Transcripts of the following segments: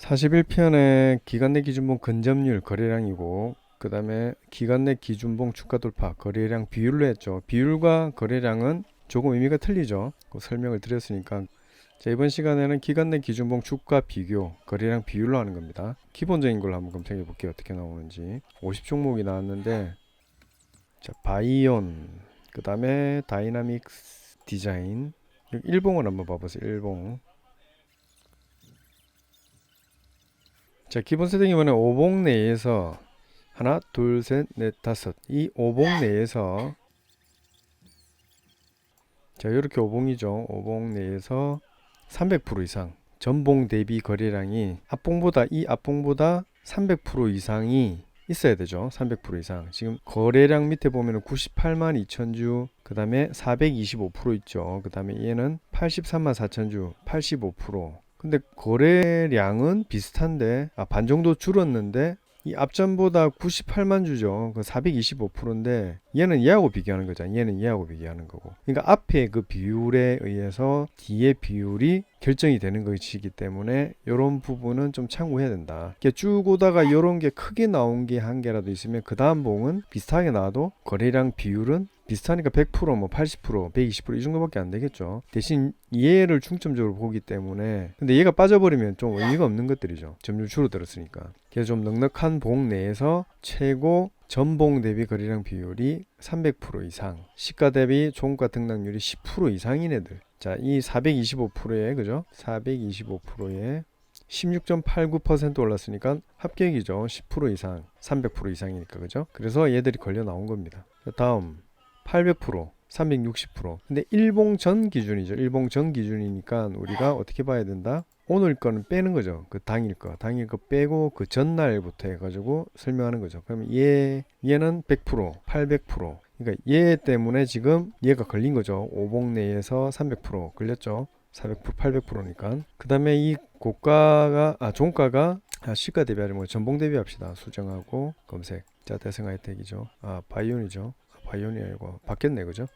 41편에 기간 내 기준봉 근접률 거래량이고, 그 다음에 기간 내 기준봉 주가 돌파 거래량 비율로 했죠. 비율과 거래량은 조금 의미가 틀리죠. 그 설명을 드렸으니까. 자, 이번 시간에는 기간 내 기준봉 주가 비교 거래량 비율로 하는 겁니다. 기본적인 걸 한번 검색해 볼게요. 어떻게 나오는지. 50종목이 나왔는데, 자, 바이온, 그 다음에 다이나믹스 디자인, 일봉을 한번 봐보세요. 일봉. 자, 기본 세팅이 이번에 5봉 내에서 하나, 둘, 셋, 넷, 다섯. 이 5봉 내에서, 자, 이렇게 5봉이죠. 5봉 내에서 300% 이상 전봉 대비 거래량이 이 앞봉보다 300% 이상이 있어야 되죠. 300% 이상. 지금 거래량 밑에 보면은 98만 2천주, 그 다음에 425% 있죠. 그 다음에 얘는 83만 4천주, 85%. 근데 거래량은 비슷한데, 반 정도 줄었는데, 이 앞전보다 98만 주죠. 그 425%인데 얘는 얘하고 비교하는 거잖아. 얘는 얘하고 비교하는 거고. 그러니까 앞에 그 비율에 의해서 뒤에 비율이 결정이 되는 것이기 때문에 이런 부분은 좀 참고해야 된다. 이렇게 쭉 오다가 이런 게 크게 나온 게 한 개라도 있으면 그 다음 봉은 비슷하게 나와도 거래량 비율은 비슷하니까 100%, 뭐 80%, 120%이 정도밖에 안 되겠죠. 대신 얘를 중점적으로 보기 때문에, 근데 얘가 빠져버리면 좀 의미가 없는 것들이죠. 점점 줄어들었으니까. 그래서 좀 넉넉한 봉 내에서 최고 전봉 대비 거래량 비율이 300% 이상, 시가 대비 종가 등락률이 10% 이상인 애들. 자, 이 425%에, 그죠? 425%에 16.89% 올랐으니까 합격이죠. 10% 이상, 300% 이상이니까, 그죠? 그래서 얘들이 걸려 나온 겁니다. 자, 다음 800%, 360%. 근데 일봉 전 기준이죠. 일봉 전 기준이니까 우리가 어떻게 봐야 된다? 오늘 거는 빼는 거죠. 그 당일 거 빼고 그 전날부터 해가지고 설명하는 거죠. 그러면 얘는 100%, 800%. 그러니까 얘 때문에 지금 얘가 걸린 거죠. 5봉 내에서 300% 걸렸죠. 400%, 800%니까. 그 다음에 이 종가가 시가 대비하려면 뭐 전봉 대비합시다. 수정하고 검색. 자, 대성 하이텍이죠. 바이온이죠. 바이온이 아니고 바뀌었네, 그죠?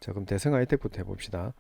자, 그럼 대성 하이텍부터 해봅시다.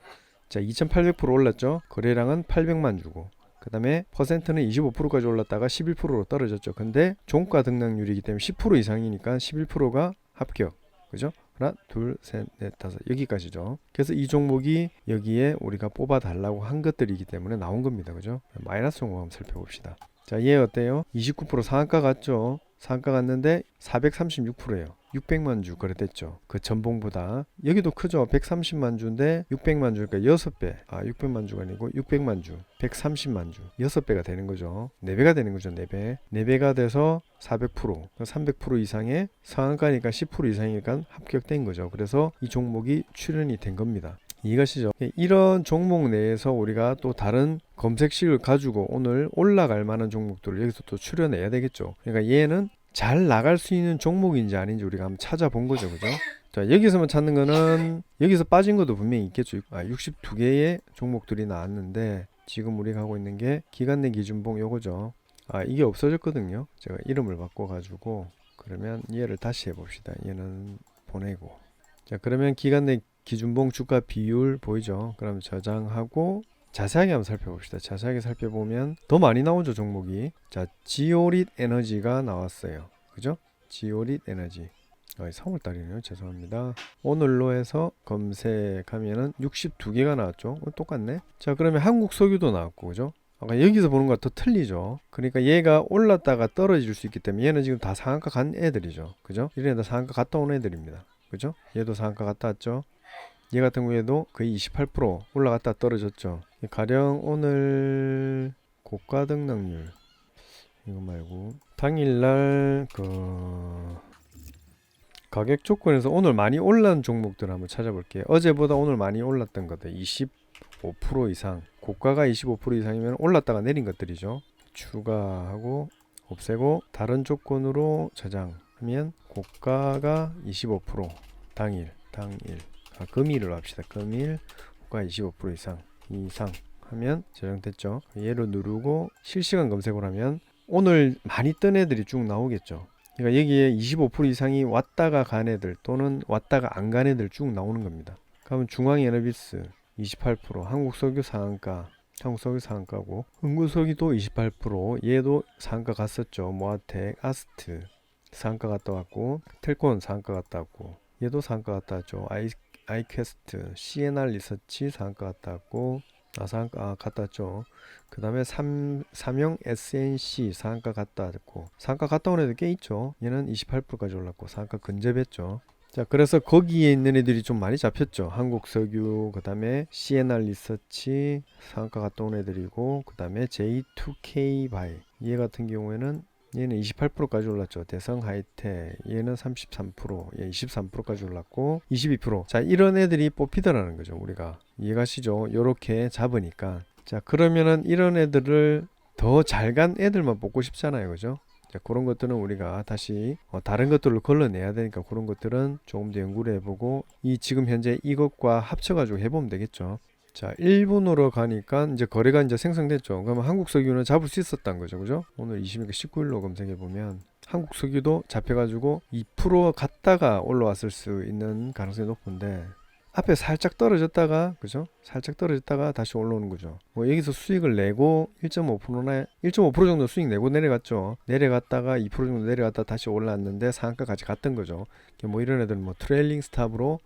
자, 2800% 올랐죠. 거래량은 800만 주고, 그 다음에 퍼센트는 25%까지 올랐다가 11%로 떨어졌죠. 근데 종가 등락률이기 때문에 10% 이상이니까 11%가 합격, 그죠? 하나, 둘, 셋, 넷, 다섯, 여기까지죠. 그래서 이 종목이 여기에 우리가 뽑아 달라고 한 것들이기 때문에 나온 겁니다, 그죠? 마이너스 종목 한번 살펴봅시다. 자, 얘 어때요? 29% 상한가 갔죠. 상한가 갔는데 436%예요. 600만 주 거래됐죠. 그 전봉보다. 여기도 크죠. 130만 주인데 600만 주니까 6배. 600만 주가 아니고 600만 주. 130만 주. 6배가 되는 거죠. 4배가 되는 거죠. 4배. 4배가 돼서 400%, 300% 이상의 상한가니까 10% 이상이니까 합격된 거죠. 그래서 이 종목이 출연이 된 겁니다. 이것이죠. 이런 종목 내에서 우리가 또 다른 검색식을 가지고 오늘 올라갈 만한 종목들을 여기서 또 출연해야 되겠죠. 그러니까 얘는 잘 나갈 수 있는 종목인지 아닌지 우리가 한번 찾아본 거죠. 그죠? 자, 여기서만 찾는 거는 여기서 빠진 것도 분명히 있겠죠. 62개의 종목들이 나왔는데 지금 우리가 하고 있는 게 기간 내 기준봉 요거죠. 이게 없어졌거든요. 제가 이름을 바꿔 가지고, 그러면 얘를 다시 해봅시다. 얘는 보내고. 자, 그러면 기간 내 기준봉 주가 비율 보이죠? 그럼 저장하고 자세하게 한번 살펴봅시다. 자세하게 살펴보면 더 많이 나오죠, 종목이. 자, 지오릿 에너지가 나왔어요. 그죠? 지오릿 에너지. 3월달이네요. 죄송합니다. 오늘로 해서 검색하면은 62개가 나왔죠. 똑같네. 자, 그러면 한국 석유도 나왔고, 그죠? 아까 여기서 보는 것과 더 틀리죠. 그러니까 얘가 올랐다가 떨어질 수 있기 때문에 얘는 지금 다 상한가 간 애들이죠. 그죠? 이런 애들 상한가 갔다 온 애들입니다. 그죠? 얘도 상한가 갔다 왔죠. 얘 같은 경우에도 거의 28% 올라갔다 떨어졌죠. 가령 오늘 고가 등락률 이거 말고 당일날 그 가격 조건에서 오늘 많이 올랐는 종목들 한번 찾아볼게요. 어제보다 오늘 많이 올랐던 것들 25% 이상, 고가가 25% 이상이면 올랐다가 내린 것들이죠. 추가하고 없애고 다른 조건으로 저장하면 고가가 25% 당일 금일로 합시다. 금일 고가 25% 이상 하면 저장됐죠. 얘를 누르고 실시간 검색을 하면 오늘 많이 뜬 애들이 쭉 나오겠죠. 그러니까 여기에 25% 이상이 왔다가 간 애들 또는 왔다가 안 간 애들 쭉 나오는 겁니다. 그러면 중앙에너비스 28%, 한국석유 상한가 한국석유 상한가고, 흥구석유도 28%, 얘도 상한가 갔었죠. 모아텍, 아스트 상한가 갔다 왔고, 텔콘 상한가 갔다 왔고, 얘도 상한가 갔다 왔죠. 아이퀘스트, CNR 리서치 상한가 갔다 왔고, 상한가 갔다 왔죠. 그 다음에 삼성 SNC 상한가 갔다 왔고, 상한가 갔다 온 애들 꽤 있죠. 얘는 28%까지 올랐고 상한가 근접했죠. 자, 그래서 거기에 있는 애들이 좀 많이 잡혔죠. 한국석유, 그 다음에 CNR 리서치 상한가 갔다 온 애들이고, 그 다음에 J2K 바이, 얘 같은 경우에는 얘는 28%까지 올랐죠. 대성 하이텍, 얘는 33%, 얘 23%까지 올랐고 22%. 자, 이런 애들이 뽑히더라는 거죠. 우리가 이해가시죠? 요렇게 잡으니까. 자, 그러면은 이런 애들을 더 잘 간 애들만 뽑고 싶잖아요. 그죠? 자, 그런 것들은 우리가 다시 다른 것들을 걸러내야 되니까 그런 것들은 조금 더 연구를 해보고, 이 지금 현재 이것과 합쳐가지고 해보면 되겠죠. 자, 일본으로 가니까 이제 거래가 이제 생성됐죠. 그러면 한국석유는 잡을 수 있었던 거죠. 그죠? 오늘 19일로 검색해보면 한국석유도 잡혀가지고 2% 갔다가 올라왔을 수 있는 가능성이 높은데, 앞에 살짝 떨어졌다가, 그죠? 살짝 떨어졌다가 다시 올라오는 거죠. 뭐 여기서 수익을 내고 1.5%나 1.5% 정도 수익 내고 내려갔죠. 내려갔다가 2% 정도 내려갔다 다시 올라왔는데 상한가까지 갔던 거죠. 뭐 이런 애들 뭐 트레일링 스탑으로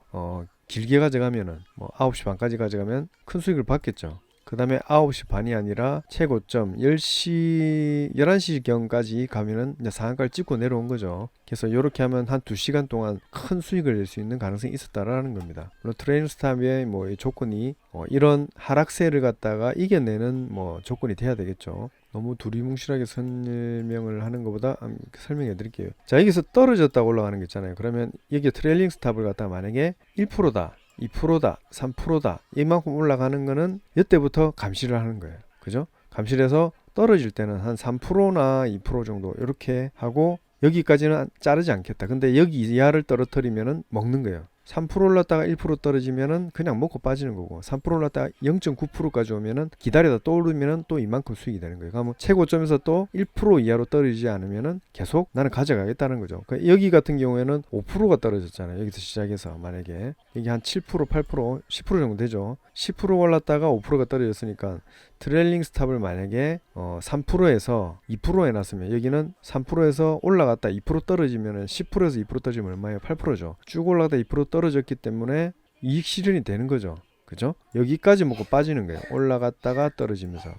길게 가져가면은 뭐 9시 반까지 가져가면 큰 수익을 받겠죠. 그 다음에 9시 반이 아니라 최고점 10시, 11시경까지 가면은 이제 상한가를 찍고 내려온 거죠. 그래서 이렇게 하면 한 2시간 동안 큰 수익을 낼 수 있는 가능성이 있었다라는 겁니다. 물론 트레이닝 스탑의 뭐 조건이 이런 하락세를 갖다가 이겨내는 뭐 조건이 돼야 되겠죠. 너무 두리뭉실하게 설명을 하는 것보다 설명해 드릴게요. 자, 여기서 떨어졌다고 올라가는 게 있잖아요. 그러면 여기 트레일링 스탑을 갖다가 만약에 1%다, 2%다, 3%다, 이만큼 올라가는 거는 이때부터 감시를 하는 거예요. 그죠? 감시를 해서 떨어질 때는 한 3%나 2% 정도 이렇게 하고, 여기까지는 자르지 않겠다. 근데 여기 이하를 떨어뜨리면은 먹는 거예요. 3% 올랐다가 1% 떨어지면은 그냥 먹고 빠지는 거고, 3% 올랐다가 0.9%까지 오면은 기다리다 또 오르면은 또 이만큼 수익이 되는 거예요. 그러면 최고점에서 또 1% 이하로 떨어지지 않으면은 계속 나는 가져가겠다는 거죠. 그러니까 여기 같은 경우에는 5%가 떨어졌잖아요. 여기서 시작해서 만약에 여기 한 7%, 8%, 10% 정도 되죠. 10% 올랐다가 5%가 떨어졌으니까 트레일링 스탑을 만약에 3%에서 2% 해놨으면, 여기는 3%에서 올라갔다 2% 떨어지면은 10%에서 2% 떨어지면 얼마예요? 8%죠. 쭉 올라갔다 2% 떨어졌기 때문에 이익 실현이 되는 거죠. 그죠? 여기까지 먹고 빠지는 거예요. 올라갔다가 떨어지면서.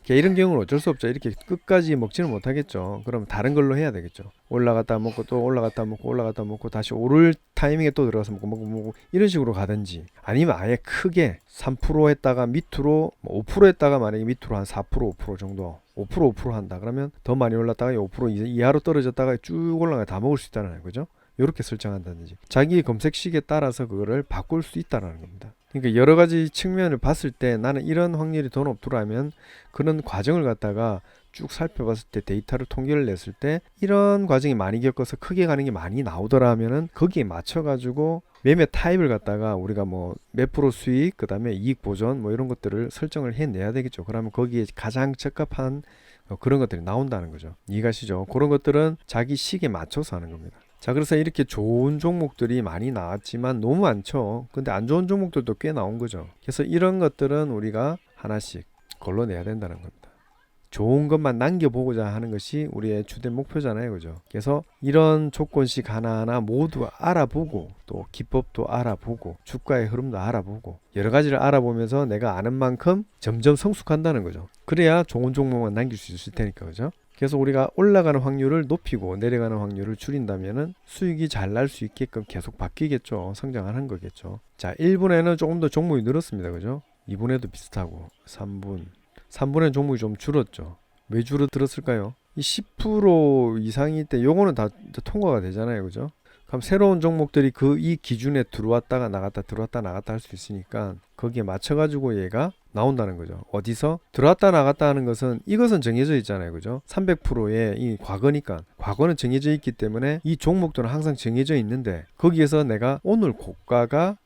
이런 경우는 어쩔 수 없죠. 이렇게 끝까지 먹지는 못하겠죠. 그럼 다른 걸로 해야 되겠죠. 올라갔다 먹고 또 올라갔다 먹고 올라갔다 먹고 다시 오를 타이밍에 또 들어가서 먹고 이런 식으로 가든지, 아니면 아예 크게 3% 했다가 밑으로 5% 했다가 만약에 밑으로 한 4% 5% 정도 5% 한다. 그러면 더 많이 올랐다가 5% 이하로 떨어졌다가 쭉 올라가 다 먹을 수 있다는 거죠. 이렇게 설정한다든지 자기 검색식에 따라서 그거를 바꿀 수 있다는 겁니다. 그러니까 여러 가지 측면을 봤을 때 나는 이런 확률이 더 높더라면 그런 과정을 갖다가 쭉 살펴봤을 때 데이터를 통계를 냈을 때 이런 과정이 많이 겪어서 크게 가는 게 많이 나오더라면은 거기에 맞춰 가지고 매매 타입을 갖다가 우리가 뭐 몇 프로 수익, 그 다음에 이익 보전 뭐 이런 것들을 설정을 해내야 되겠죠. 그러면 거기에 가장 적합한 그런 것들이 나온다는 거죠. 이해가시죠? 그런 것들은 자기 식에 맞춰서 하는 겁니다. 자, 그래서 이렇게 좋은 종목들이 많이 나왔지만 너무 많죠. 근데 안 좋은 종목들도 꽤 나온 거죠. 그래서 이런 것들은 우리가 하나씩 걸러내야 된다는 겁니다. 좋은 것만 남겨보고자 하는 것이 우리의 주된 목표잖아요. 그죠? 그래서 이런 조건식 하나하나 모두 알아보고, 또 기법도 알아보고, 주가의 흐름도 알아보고, 여러 가지를 알아보면서 내가 아는 만큼 점점 성숙한다는 거죠. 그래야 좋은 종목만 남길 수 있을 테니까. 그죠? 그래서 우리가 올라가는 확률을 높이고 내려가는 확률을 줄인다면은 수익이 잘 날 수 있게끔 계속 바뀌겠죠. 성장하는 거겠죠. 자, 1분에는 조금 더 종목이 늘었습니다. 그죠? 2분에도 비슷하고 3분에는 종목이 좀 줄었죠. 왜 줄어들었을까요? 이 10% 이상일 때 요거는 다 통과가 되잖아요. 그죠? 그럼 새로운 종목들이 이 기준에 들어왔다가 나갔다 들어왔다 나갔다 할 수 있으니까 거기에 맞춰가지고 얘가 나온다는 거죠. 어디서? 들어왔다 나갔다 하는 것은 이것은 정해져 있잖아요. 그죠? 300%의 이 과거니까 과거는 정해져 있기 때문에 이 종목들은 항상 정해져 있는데 거기에서 내가 오늘 고가가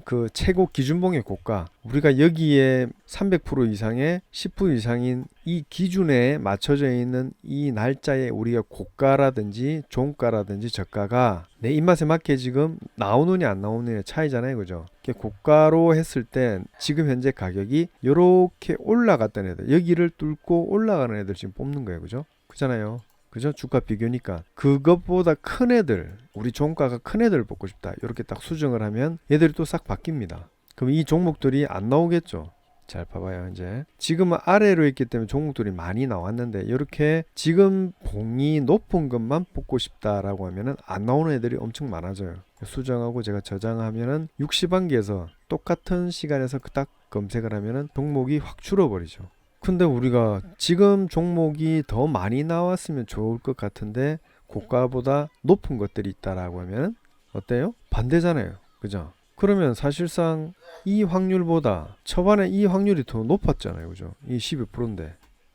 그 최고 기준봉의 고가 우리가 여기에 300% 이상의 10% 이상인 이 기준에 맞춰져 있는 이 날짜에 우리가 고가라든지 종가라든지 저가가 내 입맛에 맞게 지금 나오느냐 안 나오느냐 차이잖아요. 그죠? 고가로 했을 때 지금 현재 가격이 이렇게 올라갔던 애들 여기를 뚫고 올라가는 애들 지금 뽑는 거예요. 그죠? 그잖아요. 그죠? 주가 비교니까 그것보다 큰 애들 우리 종가가 큰 애들을 뽑고 싶다 이렇게 딱 수정을 하면 얘들이 또 싹 바뀝니다. 그럼 이 종목들이 안 나오겠죠. 잘 봐봐요. 이제 지금은 아래로 있기 때문에 종목들이 많이 나왔는데 이렇게 지금 봉이 높은 것만 뽑고 싶다라고 하면은 안 나오는 애들이 엄청 많아져요. 수정하고 제가 저장하면은 60한기에서 똑같은 시간에서 딱 검색을 하면은 종목이 확 줄어버리죠. 근데 우리가 지금 종목이 더 많이 나왔으면 좋을 것 같은데 고가보다 높은 것들이 있다라고 하면 어때요? 반대잖아요. 그죠? 그러면 사실상 이 확률보다 초반에 이 확률이 더 높았잖아요. 그죠? 이 12%인데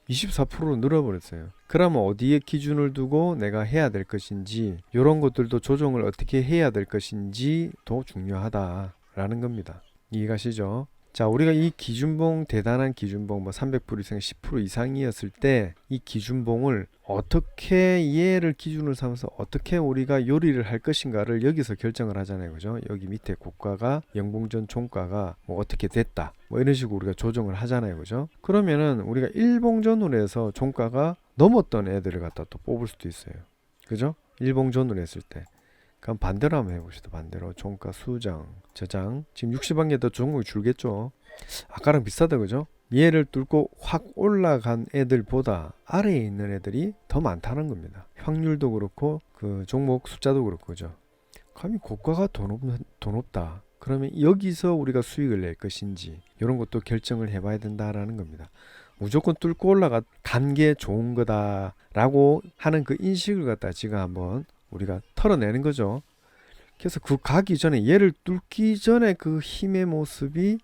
24%로 늘어버렸어요. 그러면 어디에 기준을 두고 내가 해야 될 것인지 이런 것들도 조정을 어떻게 해야 될 것인지 더 중요하다라는 겁니다. 이해가시죠? 자, 우리가 이 기준봉 대단한 기준봉 뭐 300% 이상 10% 이상이었을 때 이 기준봉을 어떻게 얘를 기준으로 삼아서 어떻게 우리가 요리를 할 것인가를 여기서 결정을 하잖아요. 그죠? 여기 밑에 고가가 영봉전 종가가 뭐 어떻게 됐다. 뭐 이런 식으로 우리가 조정을 하잖아요. 그죠? 그러면은 우리가 일봉전으로 해서 종가가 넘었던 애들을 갖다 또 뽑을 수도 있어요. 그죠? 일봉전으로 했을 때. 그럼 반대로 한번 해봅시다. 반대로 종가 수정, 저장. 지금 60한개 더 종목이 줄겠죠. 아까랑 비슷하다. 그죠? 얘를 뚫고 확 올라간 애들보다 아래에 있는 애들이 더 많다는 겁니다. 확률도 그렇고 그 종목 숫자도 그렇고 그죠? 감히 고가가 더 높다. 그러면 여기서 우리가 수익을 낼 것인지 이런 것도 결정을 해봐야 된다라는 겁니다. 무조건 뚫고 올라간 게 좋은 거다라고 하는 그 인식을 갖다 지금 한번 우리가 털어내는 거죠. 그래서 그 가기 전에 얘를 뚫기 전에 그 힘의 모습이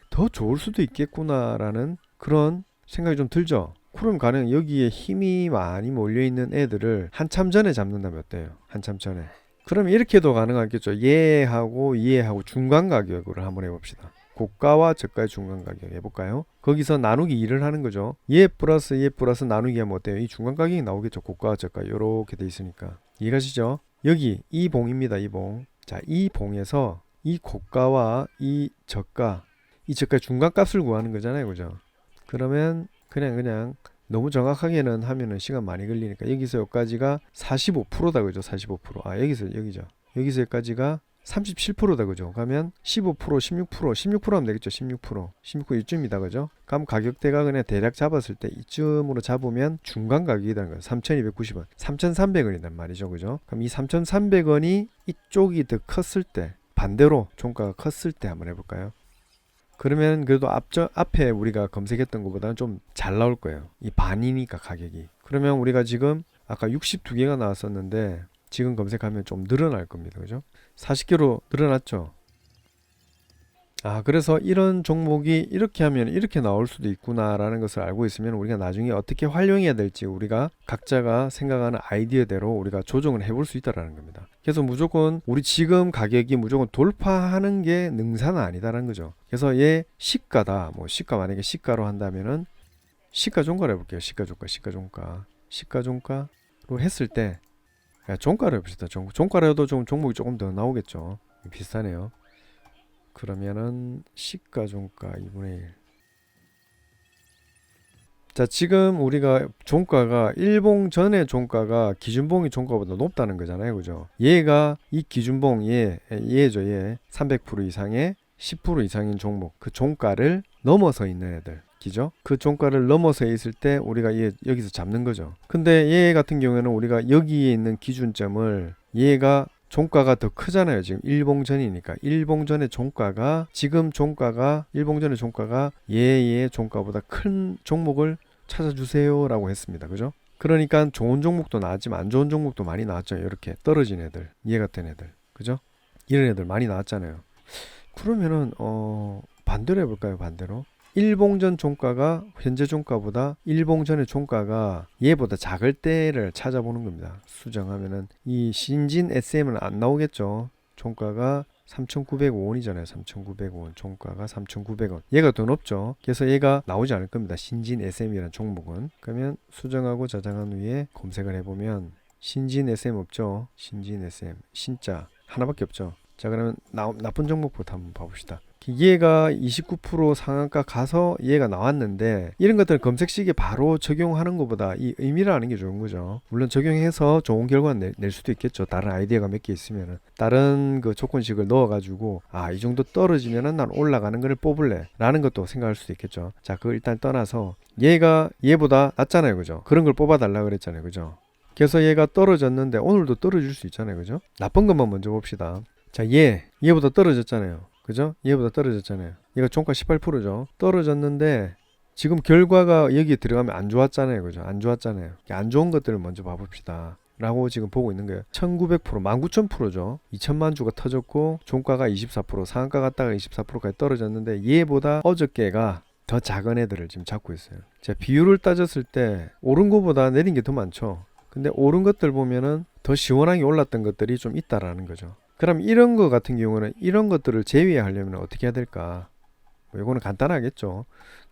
더 좋을 수도 있겠구나라는 그런 생각이 좀 들죠. 그럼 가령 여기에 힘이 많이 몰려있는 애들을 한참 전에 잡는다면 어때요? 한참 전에. 그러면 이렇게도 가능하겠죠. 얘하고 중간 가격으로 한번 해봅시다. 고가와 저가의 중간 가격 해볼까요? 거기서 나누기 2를 하는 거죠. 얘 플러스 나누기 하면 어때요? 이 중간 가격이 나오겠죠. 고가와 저가 이렇게 돼 있으니까. 이해가시죠? 여기 이 봉입니다. 이 봉. 자, 이 봉에서 이 고가와 이 저가 중간값을 구하는 거잖아요. 그죠? 그러면 그냥 너무 정확하게는 하면은 시간 많이 걸리니까 여기서 여기까지가 45%다. 그죠? 45%. 여기죠. 여기서 여기까지가 37%다. 그죠? 그러면 15%, 16% 하면 되겠죠. 16% 이쯤이다. 그죠? 그럼 가격대가 그냥 대략 잡았을 때 이쯤으로 잡으면 중간 가격이라는 거예요. 3,290원, 3,300원이란 말이죠. 그죠? 그럼 이 3,300원이 이쪽이 더 컸을 때 반대로 종가가 컸을 때 한번 해볼까요? 그러면 그래도 앞에 우리가 검색했던 것보다는 좀 잘 나올 거예요. 이 반이니까 가격이. 그러면 우리가 지금 아까 62개가 나왔었는데 지금 검색하면 좀 늘어날 겁니다. 그죠? 40개로 늘어났죠. 그래서 이런 종목이 이렇게 하면 이렇게 나올 수도 있구나라는 것을 알고 있으면 우리가 나중에 어떻게 활용해야 될지 우리가 각자가 생각하는 아이디어대로 우리가 조정을 해볼 수 있다라는 겁니다. 그래서 무조건 우리 지금 가격이 무조건 돌파하는 게 능사는 아니다라는 거죠. 그래서 얘 시가다. 뭐 시가 만약에 시가로 한다면은 시가 종가로 해볼게요. 시가 종가로 했을 때 종가로 해봅시다. 종가로 해도 좀 종목이 조금 더 나오겠죠. 비슷하네요. 그러면은 시가 종가 2분의 1. 자, 지금 우리가 종가가 일봉 전의 종가가 기준봉이 종가보다 높다는 거잖아요. 그죠? 얘가 이 기준봉 얘죠. 얘 300% 이상의 10% 이상인 종목 그 종가를 넘어서 있는 애들. 기죠? 그 종가를 넘어서 있을 때 우리가 여기서 잡는 거죠. 근데 얘 같은 경우에는 우리가 여기에 있는 기준점을 얘가 종가가 더 크잖아요. 지금 일봉전이니까. 일봉전의 종가가 지금 일봉전의 종가가 얘의 종가보다 큰 종목을 찾아주세요 라고 했습니다. 그죠? 그러니까 좋은 종목도 나왔지만 안 좋은 종목도 많이 나왔죠. 이렇게 떨어진 애들, 얘 같은 애들. 그죠? 이런 애들 많이 나왔잖아요. 그러면은 반대로 해볼까요? 반대로. 일봉전 종가가 현재 종가보다 일봉전의 종가가 얘보다 작을 때를 찾아보는 겁니다. 수정하면은 이 신진 SM은 안 나오겠죠. 종가가 3,905원이잖아요. 3,900원. 종가가 3,900원. 얘가 더 높죠. 그래서 얘가 나오지 않을 겁니다. 신진 SM이라는 종목은. 그러면 수정하고 저장한 후에 검색을 해보면 신진 SM 없죠. 신진 SM. 신자 하나밖에 없죠. 자, 그러면 나쁜 종목부터 한번 봐봅시다. 얘가 29% 상한가 가서 얘가 나왔는데 이런 것들 검색식에 바로 적용하는 것보다 이 의미를 아는 게 좋은 거죠. 물론 적용해서 좋은 결과 낼 수도 있겠죠. 다른 아이디어가 몇 개 있으면은 다른 그 조건식을 넣어가지고 이 정도 떨어지면은 난 올라가는 거를 뽑을래 라는 것도 생각할 수도 있겠죠. 자, 그걸 일단 떠나서 얘가 얘보다 낮잖아요, 그죠? 그런 걸 뽑아달라 그랬잖아요, 그죠? 그래서 얘가 떨어졌는데 오늘도 떨어질 수 있잖아요, 그죠? 나쁜 것만 먼저 봅시다. 자, 얘보다 떨어졌잖아요. 그죠? 얘보다 떨어졌잖아요. 얘가 종가 18%죠. 떨어졌는데 지금 결과가 여기에 들어가면 안 좋았잖아요. 그죠? 안 좋았잖아요. 안 좋은 것들을 먼저 봐봅시다. 라고 지금 보고 있는 거예요. 1900%, 19,000%죠. 2천만 주가 터졌고 종가가 24%, 상한가 갔다가 24%까지 떨어졌는데 얘보다 어저께가 더 작은 애들을 지금 잡고 있어요. 자, 비율을 따졌을 때 오른 것보다 내린 게 더 많죠. 근데 오른 것들 보면은 더 시원하게 올랐던 것들이 좀 있다라는 거죠. 그럼 이런 거 같은 경우는 이런 것들을 제외하려면 어떻게 해야 될까? 이거는 간단하겠죠.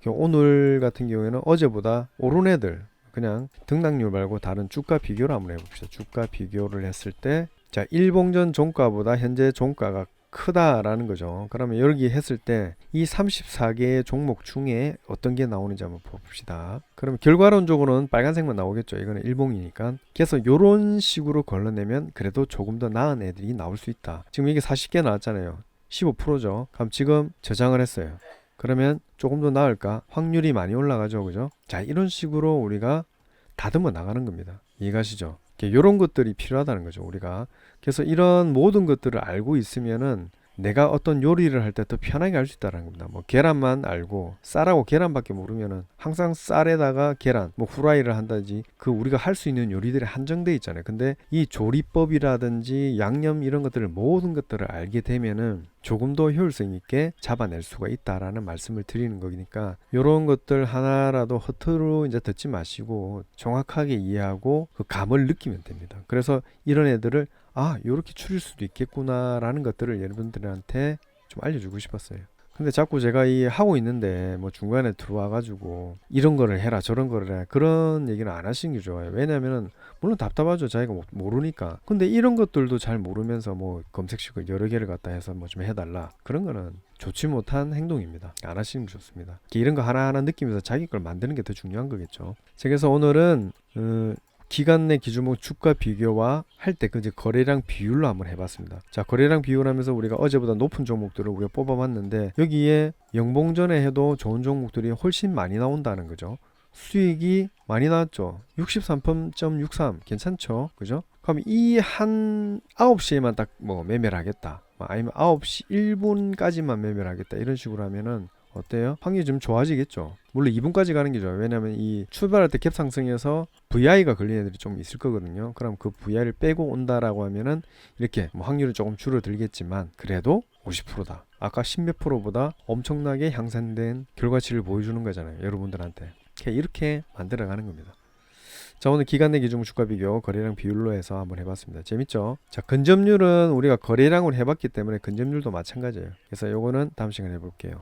오늘 같은 경우에는 어제보다 오른 애들 그냥 등락률 말고 다른 주가 비교를 한번 해봅시다. 주가 비교를 했을 때 자, 일봉전 종가보다 현재 종가가 크다라는 거죠. 그러면 여기 했을 때 이 34개의 종목 중에 어떤 게 나오는지 한번 봅시다. 그러면 결과론적으로는 빨간색만 나오겠죠. 이거는 일봉이니까. 그래서 이런 식으로 걸러내면 그래도 조금 더 나은 애들이 나올 수 있다. 지금 이게 40개 나왔잖아요. 15%죠. 그럼 지금 저장을 했어요. 그러면 조금 더 나을까? 확률이 많이 올라가죠. 그죠? 자, 이런 식으로 우리가 다듬어 나가는 겁니다. 이해가시죠? 이런 것들이 필요하다는 거죠. 우리가. 그래서 이런 모든 것들을 알고 있으면은 내가 어떤 요리를 할 때 더 편하게 할 수 있다는 겁니다. 뭐 계란만 알고 쌀하고 계란밖에 모르면은 항상 쌀에다가 계란, 뭐 후라이를 한다든지 그 우리가 할 수 있는 요리들이 한정돼 있잖아요. 근데 이 조리법이라든지 양념 이런 것들을 모든 것들을 알게 되면은 조금 더 효율성 있게 잡아낼 수가 있다라는 말씀을 드리는 거니까 이런 것들 하나라도 허투루 이제 듣지 마시고 정확하게 이해하고 그 감을 느끼면 됩니다. 그래서 이런 애들을 요렇게 추릴 수도 있겠구나 라는 것들을 여러분들한테 좀 알려주고 싶었어요. 근데 자꾸 제가 하고 있는데 뭐 중간에 들어와 가지고 이런 거를 해라 저런 거를 해라 그런 얘기는 안 하시는 게 좋아요. 왜냐면은 물론 답답하죠. 자기가 모르니까. 근데 이런 것들도 잘 모르면서 뭐 검색식을 여러 개를 갖다 해서 뭐 좀 해달라 그런 거는 좋지 못한 행동입니다. 안 하시는 게 좋습니다. 이런 거 하나하나 느끼면서 자기 걸 만드는 게 더 중요한 거겠죠. 그래서 오늘은 기간 내 기준목 주가 비교와 할 때 그 거래량 비율로 한번 해봤습니다. 자, 거래량 비율 하면서 우리가 어제보다 높은 종목들을 우리가 뽑아봤는데 여기에 영봉전에 해도 좋은 종목들이 훨씬 많이 나온다는 거죠. 수익이 많이 나왔죠. 63.63 괜찮죠? 그죠? 그럼 이 한 9시에만 딱 뭐 매매를 하겠다. 아니면 9시 1분까지만 매매를 하겠다. 이런 식으로 하면은 어때요? 확률이 좀 좋아지겠죠. 물론 2분까지 가는 게 좋아요. 왜냐면 이 출발할 때 캡 상승해서 VI가 걸린 애들이 좀 있을 거거든요. 그럼 그 VI를 빼고 온다라고 하면은 이렇게 뭐 확률은 조금 줄어들겠지만 그래도 50%다. 아까 10몇 프로보다 엄청나게 향상된 결과치를 보여주는 거잖아요. 여러분들한테. 이렇게 만들어가는 겁니다. 자, 오늘 기간 내 기준 주가 비교 거래량 비율로 해서 한번 해봤습니다. 재밌죠? 자, 근접률은 우리가 거래량으로 해봤기 때문에 근접률도 마찬가지예요. 그래서 요거는 다음 시간에 해볼게요.